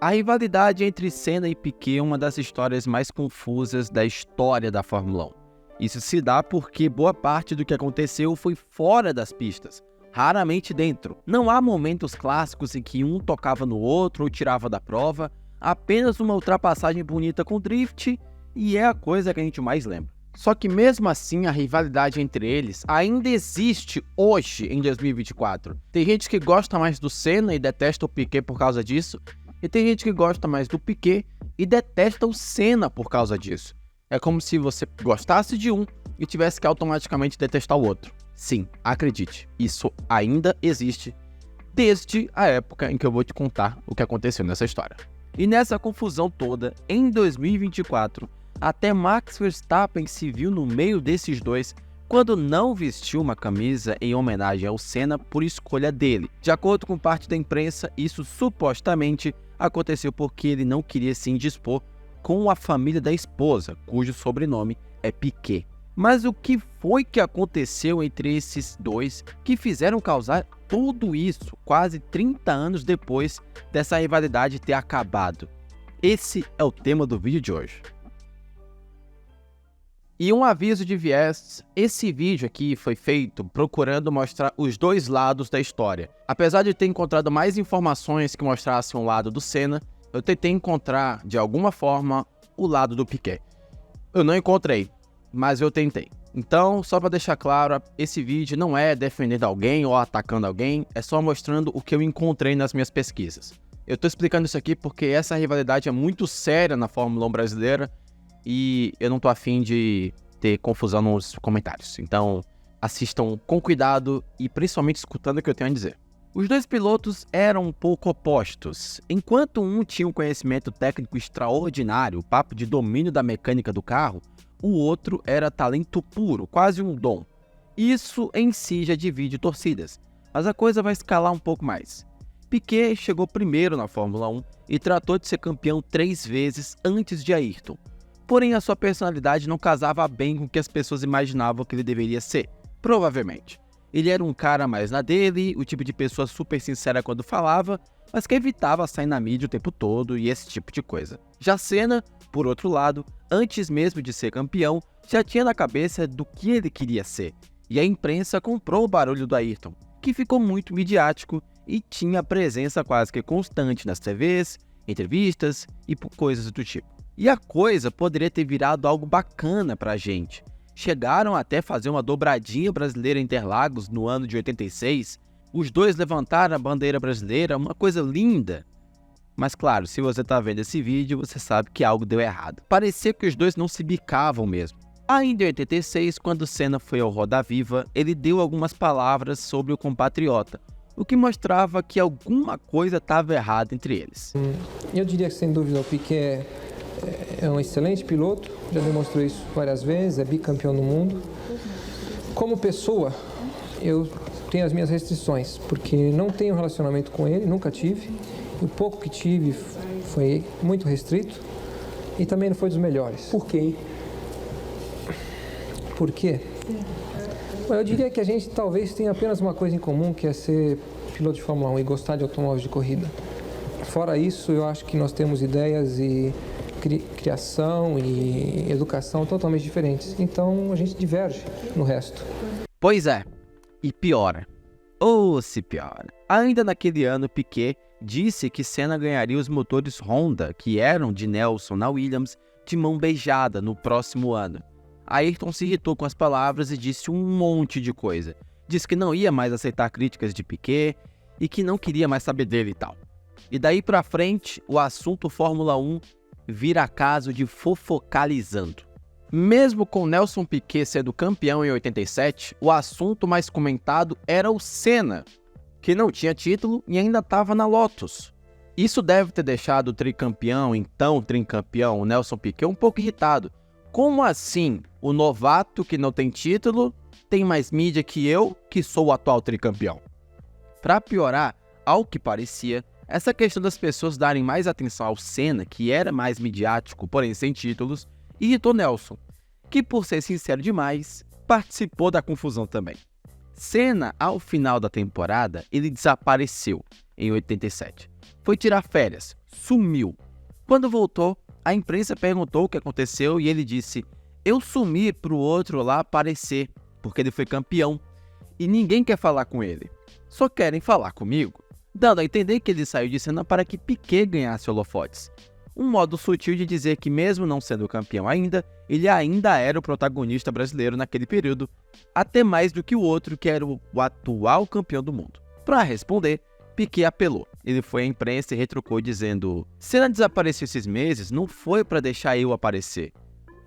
A rivalidade entre Senna e Piquet é uma das histórias mais confusas da história da Fórmula 1. Isso se dá porque boa parte do que aconteceu foi fora das pistas, raramente dentro. Não há momentos clássicos em que um tocava no outro ou tirava da prova, apenas uma ultrapassagem bonita com drift, e é a coisa que a gente mais lembra. Só que mesmo assim, a rivalidade entre eles ainda existe hoje, em 2024. Tem gente que gosta mais do Senna e detesta o Piquet por causa disso, e tem gente que gosta mais do Piquet e detesta o Senna por causa disso. É como se você gostasse de um e tivesse que automaticamente detestar o outro. Sim, acredite, isso ainda existe desde a época em que eu vou te contar o que aconteceu nessa história. E nessa confusão toda, em 2024, até Max Verstappen se viu no meio desses dois quando não vestiu uma camisa em homenagem ao Senna por escolha dele. De acordo com parte da imprensa, isso supostamente aconteceu porque ele não queria se indispor com a família da esposa, cujo sobrenome é Piquet. Mas o que foi que aconteceu entre esses dois que fizeram causar tudo isso quase 30 anos depois dessa rivalidade ter acabado? Esse é o tema do vídeo de hoje. E um aviso de viés, esse vídeo aqui foi feito procurando mostrar os dois lados da história. Apesar de ter encontrado mais informações que mostrassem o lado do Senna, eu tentei encontrar, de alguma forma, o lado do Piquet. Eu não encontrei, mas eu tentei. Então, só para deixar claro, esse vídeo não é defendendo alguém ou atacando alguém, é só mostrando o que eu encontrei nas minhas pesquisas. Eu tô explicando isso aqui porque essa rivalidade é muito séria na Fórmula 1 brasileira, e eu não tô afim de ter confusão nos comentários. Então, assistam com cuidado e principalmente escutando o que eu tenho a dizer. Os dois pilotos eram um pouco opostos. Enquanto um tinha um conhecimento técnico extraordinário, o papo de domínio da mecânica do carro, o outro era talento puro, quase um dom. Isso em si já divide torcidas, mas a coisa vai escalar um pouco mais. Piquet chegou primeiro na Fórmula 1 e tratou de ser campeão 3 vezes antes de Ayrton. Porém, a sua personalidade não casava bem com o que as pessoas imaginavam que ele deveria ser, provavelmente. Ele era um cara mais na dele, o tipo de pessoa super sincera quando falava, mas que evitava sair na mídia o tempo todo e esse tipo de coisa. Já Senna, por outro lado, antes mesmo de ser campeão, já tinha na cabeça do que ele queria ser, e a imprensa comprou o barulho do Ayrton, que ficou muito midiático e tinha presença quase que constante nas TVs, entrevistas e coisas do tipo. E a coisa poderia ter virado algo bacana pra gente. Chegaram até fazer uma dobradinha brasileira em Interlagos no ano de 86. Os dois levantaram a bandeira brasileira, uma coisa linda. Mas claro, se você tá vendo esse vídeo, você sabe que algo deu errado. Parecia que os dois não se bicavam mesmo. Ainda em 86, quando Senna foi ao Roda Viva, ele deu algumas palavras sobre o compatriota, o que mostrava que alguma coisa estava errada entre eles. Eu diria que sem dúvida o Piquet é um excelente piloto, já demonstrou isso várias vezes, é bicampeão do mundo. Como pessoa, eu tenho as minhas restrições, porque não tenho relacionamento com ele, nunca tive. O pouco que tive foi muito restrito e também não foi dos melhores. Por quê? Por quê? Bom, eu diria que a gente talvez tenha apenas uma coisa em comum, que é ser piloto de Fórmula 1 e gostar de automóveis de corrida. Fora isso, eu acho que nós temos ideias e criação e educação totalmente diferentes. Então a gente diverge no resto. Pois é, e piora. Ou se piora. Ainda naquele ano, Piquet disse que Senna ganharia os motores Honda, que eram de Nelson na Williams, de mão beijada no próximo ano. Ayrton se irritou com as palavras e disse um monte de coisa. Disse que não ia mais aceitar críticas de Piquet e que não queria mais saber dele e tal. E daí pra frente, o assunto Fórmula 1 vira caso de fofocalizando. Mesmo com Nelson Piquet sendo campeão em 87, o assunto mais comentado era o Senna, que não tinha título e ainda estava na Lotus. Isso deve ter deixado o tricampeão, então tricampeão, o Nelson Piquet, um pouco irritado. Como assim? O novato que não tem título tem mais mídia que eu, que sou o atual tricampeão? Para piorar, ao que parecia, essa questão das pessoas darem mais atenção ao Senna, que era mais midiático, porém sem títulos, irritou Nelson, que por ser sincero demais, participou da confusão também. Senna, ao final da temporada, ele desapareceu em 87. Foi tirar férias, sumiu. Quando voltou, a imprensa perguntou o que aconteceu e ele disse: eu sumi pro outro lá aparecer, porque ele foi campeão. E ninguém quer falar com ele. Só querem falar comigo. Dando a entender que ele saiu de cena para que Piquet ganhasse holofotes. Um modo sutil de dizer que mesmo não sendo campeão ainda, ele ainda era o protagonista brasileiro naquele período, até mais do que o outro que era o atual campeão do mundo. Para responder, Piquet apelou. Ele foi à imprensa e retrucou dizendo: Senna desapareceu esses meses não foi para deixar eu aparecer.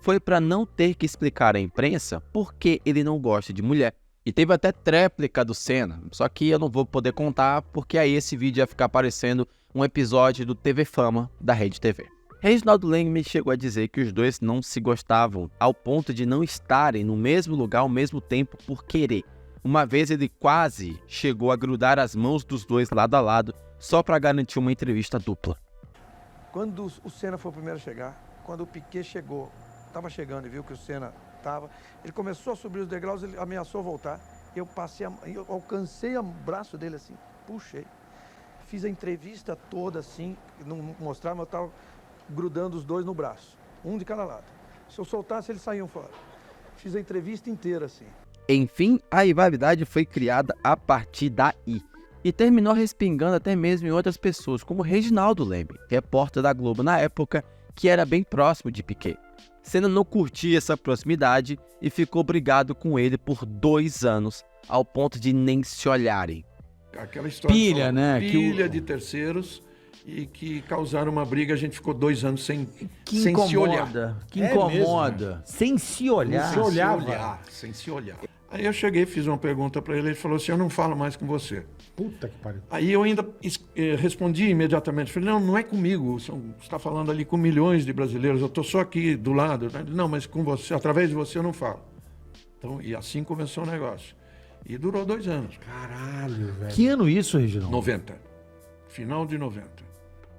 Foi para não ter que explicar à imprensa por que ele não gosta de mulher. E teve até tréplica do Senna, só que eu não vou poder contar porque aí esse vídeo ia ficar parecendo um episódio do TV Fama da Rede TV. Reginaldo Leme chegou a dizer que os dois não se gostavam ao ponto de não estarem no mesmo lugar ao mesmo tempo por querer. Uma vez ele quase chegou a grudar as mãos dos dois lado a lado só para garantir uma entrevista dupla. Quando o Senna foi o primeiro a chegar, quando o Piquet chegou, estava chegando e viu que o Senna estava, ele começou a subir os degraus, ele ameaçou voltar. Eu alcancei o braço dele assim, puxei. Fiz a entrevista toda assim, não mostrava, mas eu estava grudando os dois no braço, um de cada lado. Se eu soltasse, eles saíam fora. Fiz a entrevista inteira assim. Enfim, a rivalidade foi criada a partir daí. E terminou respingando até mesmo em outras pessoas, como Reginaldo Leme, repórter da Globo na época, que era bem próximo de Piquet. Senna não curtia essa proximidade e ficou brigado com ele por 2 anos, ao ponto de nem se olharem. Aquela história Pilha, né? Pilha de terceiros e que causaram uma briga, a gente ficou 2 anos sem se olhar. Que incomoda. Sem se olhar. Sem se olhar. Aí eu cheguei, fiz uma pergunta para ele, ele falou assim: eu não falo mais com você. Puta que pariu. Aí eu ainda respondi imediatamente, falei: não é comigo, você está falando ali com milhões de brasileiros, eu estou só aqui do lado. Não, mas com você, através de você eu não falo. Então, e assim começou o negócio. E durou 2 anos. Caralho, velho. Que ano isso, Reginaldo? 90. Final de 90.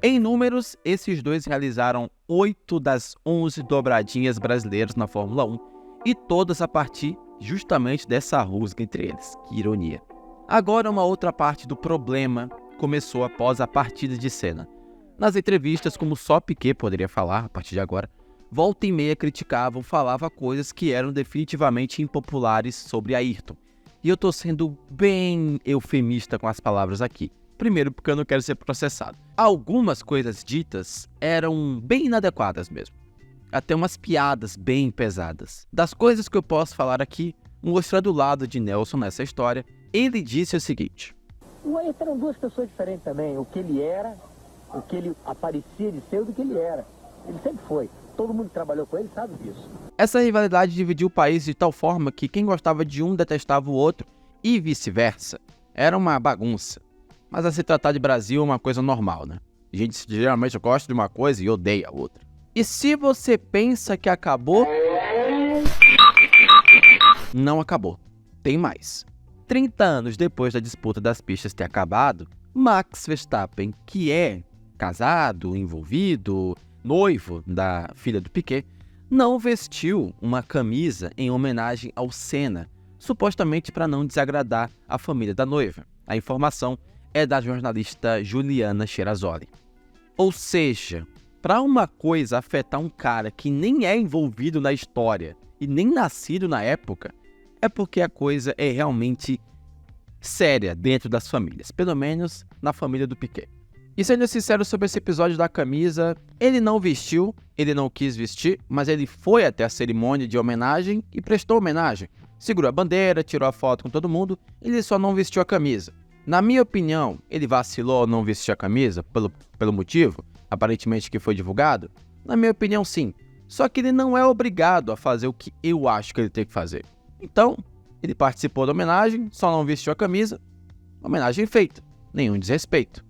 Em números, esses dois realizaram 8 das 11 dobradinhas brasileiras na Fórmula 1 e todas a partir justamente dessa rusga entre eles. Que ironia. Agora uma outra parte do problema começou após a partida de Senna. Nas entrevistas, como só Piquet poderia falar a partir de agora, volta e meia criticavam, falavam coisas que eram definitivamente impopulares sobre Ayrton. E eu tô sendo bem eufemista com as palavras aqui. Primeiro, porque eu não quero ser processado. Algumas coisas ditas eram bem inadequadas mesmo. Até umas piadas bem pesadas. Das coisas que eu posso falar aqui, mostrando o lado de Nelson nessa história, ele disse o seguinte: o Ayrton eram 2 pessoas diferentes também. O que ele era, o que ele aparecia de ser, do que ele era. Ele sempre foi. Todo mundo que trabalhou com ele sabe disso. Essa rivalidade dividiu o país de tal forma que quem gostava de um detestava o outro e vice-versa. Era uma bagunça. Mas a se tratar de Brasil é uma coisa normal, né? A gente geralmente gosta de uma coisa e odeia a outra. E se você pensa que acabou, não acabou. Tem mais. 30 anos depois da disputa das pistas ter acabado, Max Verstappen, que é casado, envolvido, noivo da filha do Piquet, não vestiu uma camisa em homenagem ao Senna, supostamente para não desagradar a família da noiva. A informação é da jornalista Juliana Cherazoli. Ou seja, para uma coisa afetar um cara que nem é envolvido na história e nem nascido na época, é porque a coisa é realmente séria dentro das famílias, pelo menos na família do Piquet. E sendo sincero sobre esse episódio da camisa, ele não vestiu, ele não quis vestir, mas ele foi até a cerimônia de homenagem e prestou homenagem. Segurou a bandeira, tirou a foto com todo mundo, ele só não vestiu a camisa. Na minha opinião, ele vacilou ao não vestir a camisa pelo motivo, aparentemente que foi divulgado? Na minha opinião, sim. Só que ele não é obrigado a fazer o que eu acho que ele tem que fazer. Então, ele participou da homenagem, só não vestiu a camisa, homenagem feita, nenhum desrespeito.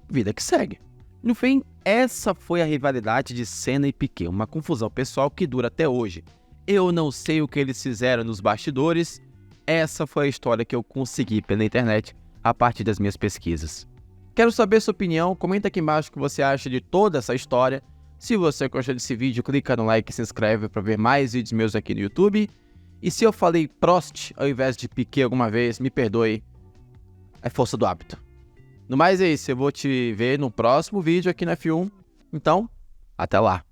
Vida que segue. No fim, essa foi a rivalidade de Senna e Piquet, uma confusão pessoal que dura até hoje. Eu não sei o que eles fizeram nos bastidores, essa foi a história que eu consegui pela internet a partir das minhas pesquisas. Quero saber sua opinião, comenta aqui embaixo o que você acha de toda essa história. Se você gostou desse vídeo, clica no like e se inscreve para ver mais vídeos meus aqui no YouTube. E se eu falei Prost ao invés de Piquet alguma vez, me perdoe, é força do hábito. No mais é isso, eu vou te ver no próximo vídeo aqui na F1. Então, até lá.